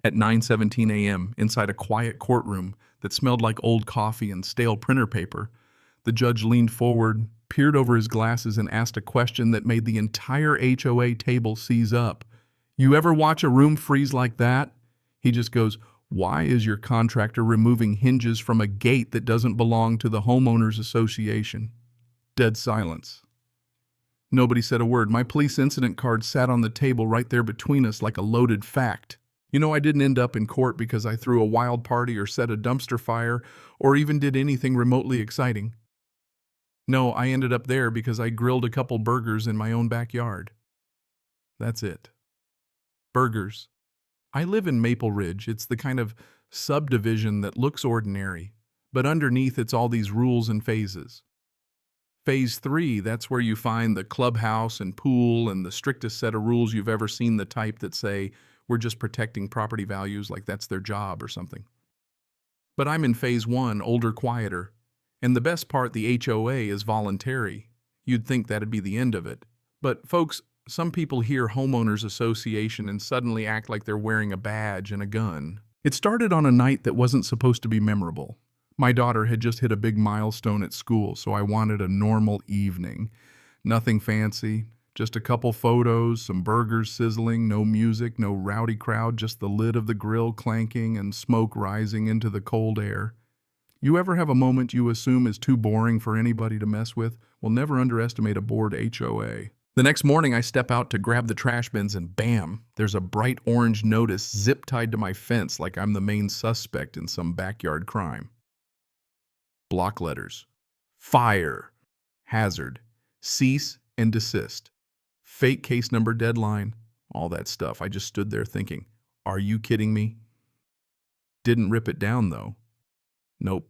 At 9:17 a.m., inside a quiet courtroom that smelled like old coffee and stale printer paper, the judge leaned forward, peered over his glasses, and asked a question that made the entire HOA table seize up. You ever watch a room freeze like that? He just goes, "Why is your contractor removing hinges from a gate that doesn't belong to the homeowners association?" Dead silence. Nobody said a word. My police incident card sat on the table right there between us like a loaded fact. I didn't end up in court because I threw a wild party or set a dumpster fire or even did anything remotely exciting. No, I ended up there because I grilled a couple burgers in my own backyard. That's it. Burgers. I live in Maple Ridge. It's the kind of subdivision that looks ordinary, but underneath it's all these rules and phases. Phase 3, that's where you find the clubhouse and pool and the strictest set of rules you've ever seen, the type that say, we're just protecting property values like that's their job or something. But I'm in Phase 1, older, quieter. And the best part, the HOA is voluntary. You'd think that'd be the end of it. But folks, some people hear homeowners association and suddenly act like they're wearing a badge and a gun. It started on a night that wasn't supposed to be memorable. My daughter had just hit a big milestone at school, so I wanted a normal evening. Nothing fancy, just a couple photos, some burgers sizzling, no music, no rowdy crowd, just the lid of the grill clanking and smoke rising into the cold air. You ever have a moment you assume is too boring for anybody to mess with? Well, never underestimate a bored HOA. The next morning, I step out to grab the trash bins and bam, there's a bright orange notice zip-tied to my fence like I'm the main suspect in some backyard crime. Block letters. Fire. Hazard. Cease and desist. Fake case number deadline. All that stuff. I just stood there thinking, are you kidding me? Didn't rip it down though. Nope.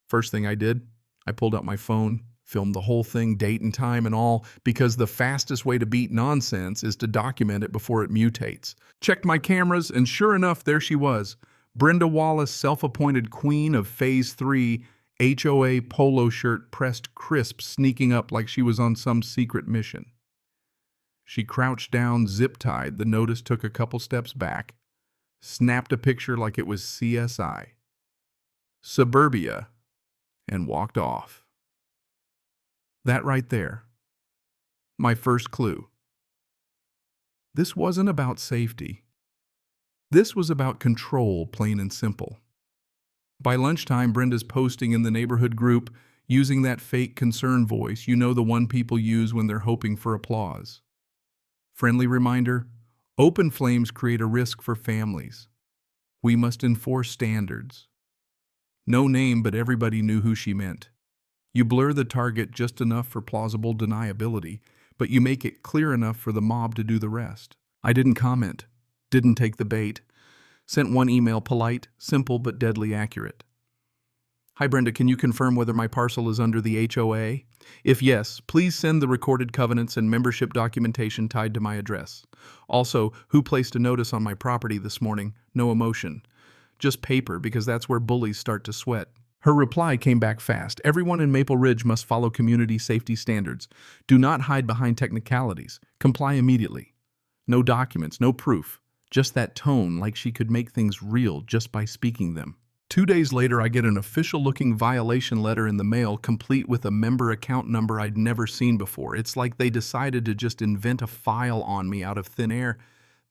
First thing I did, I pulled out my phone, filmed the whole thing, date and time and all, because the fastest way to beat nonsense is to document it before it mutates. Checked my cameras, and sure enough, there she was. Brenda Wallace, self-appointed queen of Phase 3, HOA polo shirt pressed crisp, sneaking up like she was on some secret mission. She crouched down, zip-tied. The notice took a couple steps back, snapped a picture like it was CSI. Suburbia, and walked off. That right there. My first clue. This wasn't about safety. This was about control, plain and simple. By lunchtime, Brenda's posting in the neighborhood group, using that fake concern voice, the one people use when they're hoping for applause. Friendly reminder, open flames create a risk for families. We must enforce standards. No name, but everybody knew who she meant. You blur the target just enough for plausible deniability, but you make it clear enough for the mob to do the rest. I didn't comment, didn't take the bait. Sent one email, polite, simple, but deadly accurate. Hi Brenda, can you confirm whether my parcel is under the HOA? If yes, please send the recorded covenants and membership documentation tied to my address. Also, who placed a notice on my property this morning? No emotion. Just paper, because that's where bullies start to sweat. Her reply came back fast. Everyone in Maple Ridge must follow community safety standards. Do not hide behind technicalities. Comply immediately. No documents, no proof. Just that tone, like she could make things real just by speaking them. 2 days later, I get an official-looking violation letter in the mail, complete with a member account number I'd never seen before. It's like they decided to just invent a file on me out of thin air.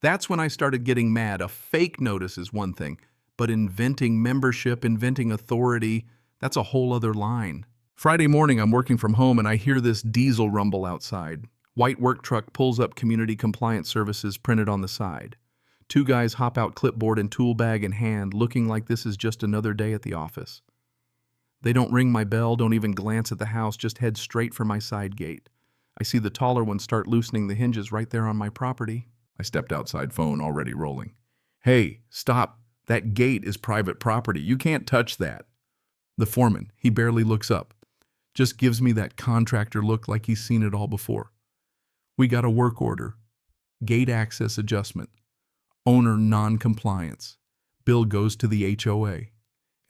That's when I started getting mad. A fake notice is one thing, but inventing membership, inventing authority, that's a whole other line. Friday morning, I'm working from home and I hear this diesel rumble outside. White work truck pulls up community compliance services printed on the side. 2 guys hop out, clipboard and tool bag in hand, looking like this is just another day at the office. They don't ring my bell, don't even glance at the house, just head straight for my side gate. I see the taller one start loosening the hinges right there on my property. I stepped outside, phone already rolling. Hey, stop. That gate is private property. You can't touch that. The foreman, he barely looks up. Just gives me that contractor look like he's seen it all before. We got a work order. Gate access adjustment. Owner non-compliance. Bill goes to the HOA.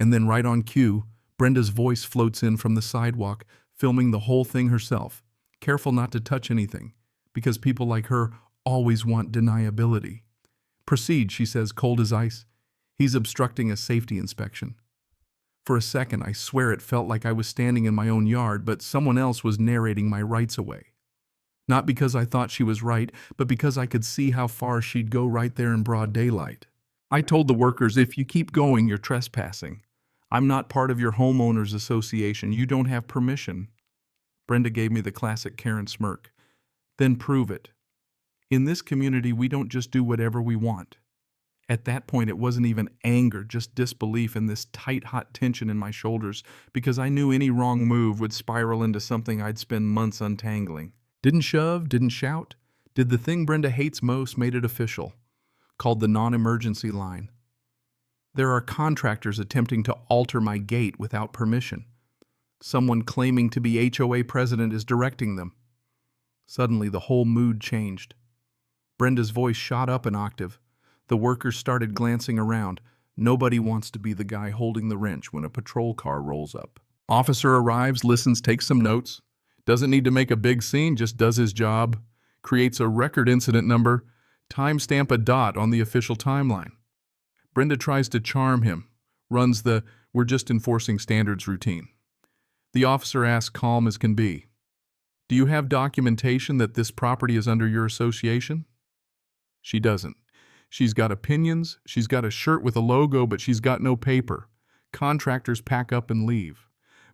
And then right on cue, Brenda's voice floats in from the sidewalk, filming the whole thing herself. Careful not to touch anything, because people like her always want deniability. "Proceed," she says, cold as ice. "He's obstructing a safety inspection." For a second, I swear it felt like I was standing in my own yard, but someone else was narrating my rights away. Not because I thought she was right, but because I could see how far she'd go right there in broad daylight. I told the workers, "If you keep going, you're trespassing. I'm not part of your homeowners association. You don't have permission." Brenda gave me the classic Karen smirk. "Then prove it. In this community, we don't just do whatever we want." At that point, it wasn't even anger, just disbelief and this tight, hot tension in my shoulders, because I knew any wrong move would spiral into something I'd spend months untangling. Didn't shove, didn't shout. Did the thing Brenda hates most, made it official. Called the non-emergency line. There are contractors attempting to alter my gate without permission. Someone claiming to be HOA president is directing them. Suddenly, the whole mood changed. Brenda's voice shot up an octave. The workers started glancing around. Nobody wants to be the guy holding the wrench when a patrol car rolls up. Officer arrives, listens, takes some notes. Doesn't need to make a big scene, just does his job. Creates a record incident number. Timestamp a dot on the official timeline. Brenda tries to charm him. Runs the "we're just enforcing standards" routine. The officer asks, calm as can be, "Do you have documentation that this property is under your association?" She doesn't. She's got opinions, she's got a shirt with a logo, but she's got no paper. Contractors pack up and leave.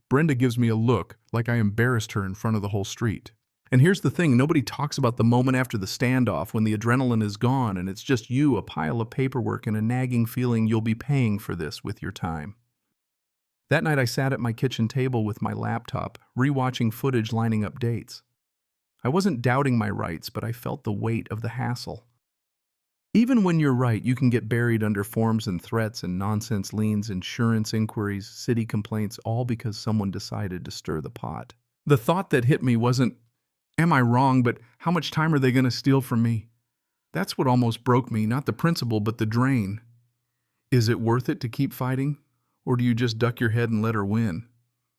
Brenda gives me a look like I embarrassed her in front of the whole street. And here's the thing, nobody talks about the moment after the standoff when the adrenaline is gone and it's just you, a pile of paperwork, and a nagging feeling you'll be paying for this with your time. That night I sat at my kitchen table with my laptop, rewatching footage lining up dates. I wasn't doubting my rights, but I felt the weight of the hassle. Even when you're right, you can get buried under forms and threats and nonsense liens, insurance inquiries, city complaints, all because someone decided to stir the pot. The thought that hit me wasn't, "Am I wrong, but how much time are they going to steal from me?" That's what almost broke me, not the principle, but the drain. Is it worth it to keep fighting? Or do you just duck your head and let her win?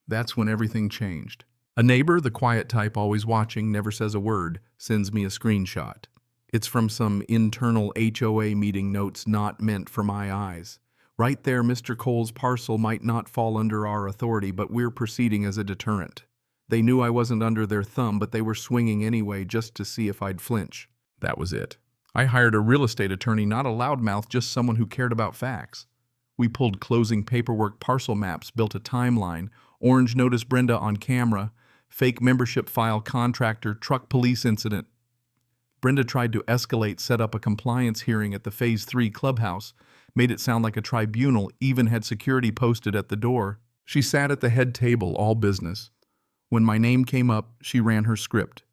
That's when everything changed. A neighbor, the quiet type, always watching, never says a word, sends me a screenshot. It's from some internal HOA meeting notes not meant for my eyes. Right there, Mr. Cole's parcel might not fall under our authority, but we're proceeding as a deterrent. They knew I wasn't under their thumb, but they were swinging anyway just to see if I'd flinch. That was it. I hired a real estate attorney, not a loudmouth, just someone who cared about facts. We pulled closing paperwork, parcel maps, built a timeline, orange notice Brenda on camera, fake membership file, contractor, truck police incident. Brenda tried to escalate, set up a compliance hearing at the Phase 3 clubhouse, made it sound like a tribunal, even had security posted at the door. She sat at the head table, all business. When my name came up, she ran her script.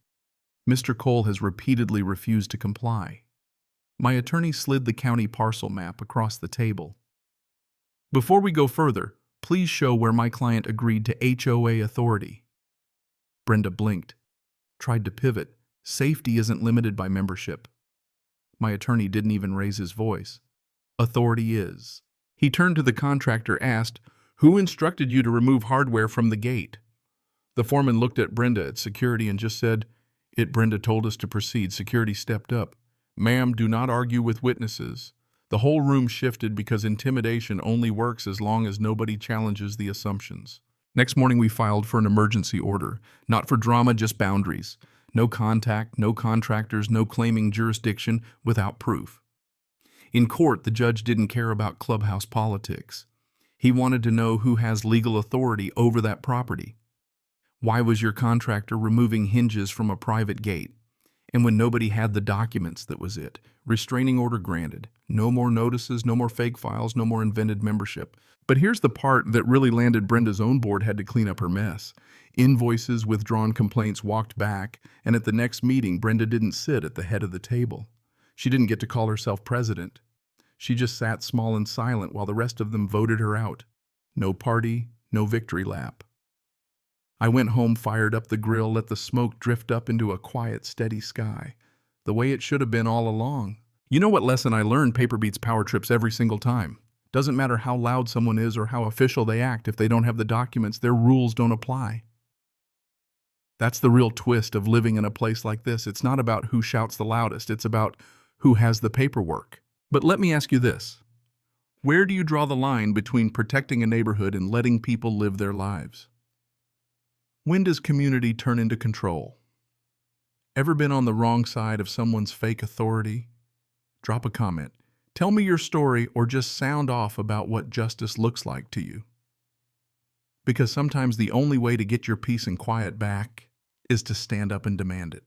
Mr. Cole has repeatedly refused to comply. My attorney slid the county parcel map across the table. Before we go further, please show where my client agreed to HOA authority. Brenda blinked, tried to pivot. Safety isn't limited by membership. My attorney didn't even raise his voice. Authority is. He turned to the contractor, asked, "Who instructed you to remove hardware from the gate?" The foreman looked at Brenda at security and just said, Brenda told us to proceed." Security stepped up. "Ma'am, do not argue with witnesses." The whole room shifted because intimidation only works as long as nobody challenges the assumptions. Next morning we filed for an emergency order. Not for drama, just boundaries. No contact, no contractors, no claiming jurisdiction without proof. In court, the judge didn't care about clubhouse politics. He wanted to know who has legal authority over that property. Why was your contractor removing hinges from a private gate? And when nobody had the documents, that was it. Restraining order granted. No more notices, no more fake files, no more invented membership. But here's the part that really landed. Brenda's own board had to clean up her mess. Invoices, withdrawn complaints, walked back, and at the next meeting, Brenda didn't sit at the head of the table. She didn't get to call herself president. She just sat small and silent while the rest of them voted her out. No party, no victory lap. I went home, fired up the grill, let the smoke drift up into a quiet, steady sky. The way it should have been all along. You know what lesson I learned? Paper beats power trips every single time. Doesn't matter how loud someone is or how official they act, if they don't have the documents, their rules don't apply. That's the real twist of living in a place like this. It's not about who shouts the loudest, it's about who has the paperwork. But let me ask you this. Where do you draw the line between protecting a neighborhood and letting people live their lives? When does community turn into control? Ever been on the wrong side of someone's fake authority? Drop a comment. Tell me your story or just sound off about what justice looks like to you. Because sometimes the only way to get your peace and quiet back is to stand up and demand it.